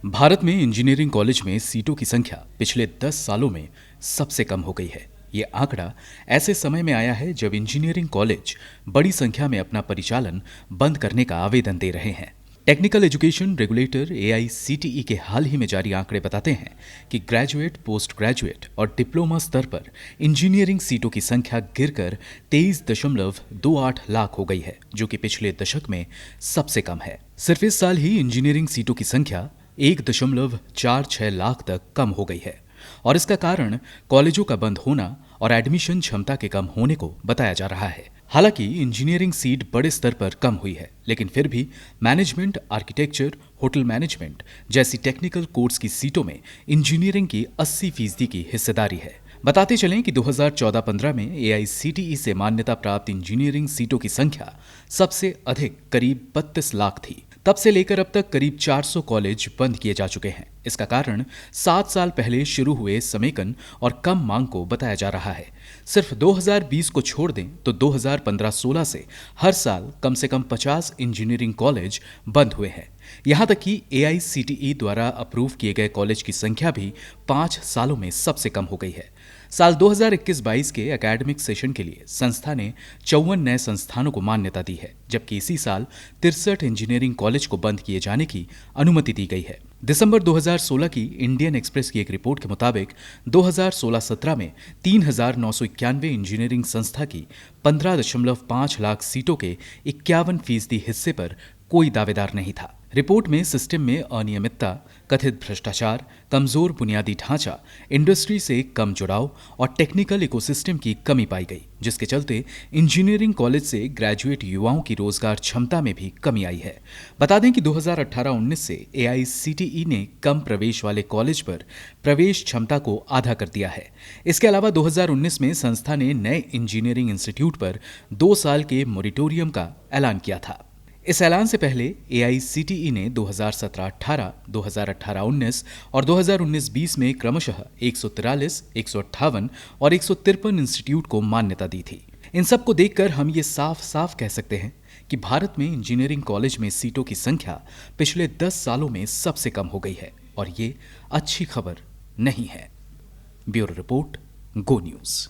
भारत में engineering college में सीटों की संख्या पिछले 10 सालों में सबसे कम हो गई है। ये आंकड़ा ऐसे समय में आया है जब इंजीनियरिंग कॉलेज बड़ी संख्या में अपना परिचालन बंद करने का आवेदन दे रहे हैं। टेक्निकल एजुकेशन रेगुलेटर एआईसीटीई के हाल ही में जारी आंकड़े बताते हैं कि ग्रेजुएट, पोस्ट ग्रेजुएट और डिप्लोमा स्तर पर इंजीनियरिंग सीटों की संख्या गिरकर 23.28 लाख हो गई है, जो कि पिछले दशक में सबसे कम है। सिर्फ इस साल ही इंजीनियरिंग सीटों की संख्या 1.46 लाख तक कम हो गई है और इसका कारण कॉलेजों का बंद होना और एडमिशन क्षमता के कम होने को बताया जा रहा है। हालांकि इंजीनियरिंग सीट बड़े स्तर पर कम हुई है, लेकिन फिर भी मैनेजमेंट, आर्किटेक्चर, होटल मैनेजमेंट जैसी टेक्निकल कोर्स की सीटों में इंजीनियरिंग की 80% की हिस्सेदारी है। बताते चलें कि 2014-15 में एआईसीटीई से मान्यता प्राप्त इंजीनियरिंग सीटों की संख्या सबसे अधिक करीब 32 लाख थी। तब से लेकर अब तक करीब 400 कॉलेज बंद किए जा चुके हैं। इसका कारण 7 साल पहले शुरू हुए समेकन और कम मांग को बताया जा रहा है। सिर्फ 2020 को छोड़ दें तो 2015-16 से हर साल कम से कम 50 इंजीनियरिंग कॉलेज बंद हुए हैं। यहां तक कि एआईसीटीई द्वारा अप्रूव किए गए कॉलेज की संख्या भी 5 सालों में सबसे कम हो गई है। साल 2021-22 के एकेडमिक सेशन के लिए संस्था ने 54 नए संस्थानों को मान्यता दी है, जबकि इसी साल 63 इंजीनियरिंग कॉलेज को बंद किए जाने की अनुमति दी गई है। दिसंबर 2016 की इंडियन एक्सप्रेस की एक रिपोर्ट के मुताबिक 2016-17 में 3,991 इंजीनियरिंग संस्था की 15.5 लाख सीटों के 51% हिस्से पर कोई दावेदार नहीं था। रिपोर्ट में सिस्टम में अनियमितता, कथित भ्रष्टाचार, कमजोर बुनियादी ढांचा, इंडस्ट्री से कम जुड़ाव और टेक्निकल इकोसिस्टम की कमी पाई गई, जिसके चलते इंजीनियरिंग कॉलेज से ग्रेजुएट युवाओं की रोजगार क्षमता में भी कमी आई है। बता दें कि 2018-19 से एआईसीटीई ने कम प्रवेश वाले कॉलेज पर प्रवेश क्षमता को आधा कर दिया है। इसके अलावा 2019 में संस्था ने नए इंजीनियरिंग इंस्टीट्यूट पर 2 साल के मोरिटोरियम का ऐलान किया था। इस ऐलान से पहले एआईसीटीई ने 2017-18, 2018-19 और 2019-20 में क्रमशः 143, 158 और 153 इंस्टीट्यूट को मान्यता दी थी। इन सब को देखकर हम ये साफ साफ कह सकते हैं कि भारत में इंजीनियरिंग कॉलेज में सीटों की संख्या पिछले 10 सालों में सबसे कम हो गई है और ये अच्छी खबर नहीं है। ब्यूरो रिपोर्ट, गो न्यूज।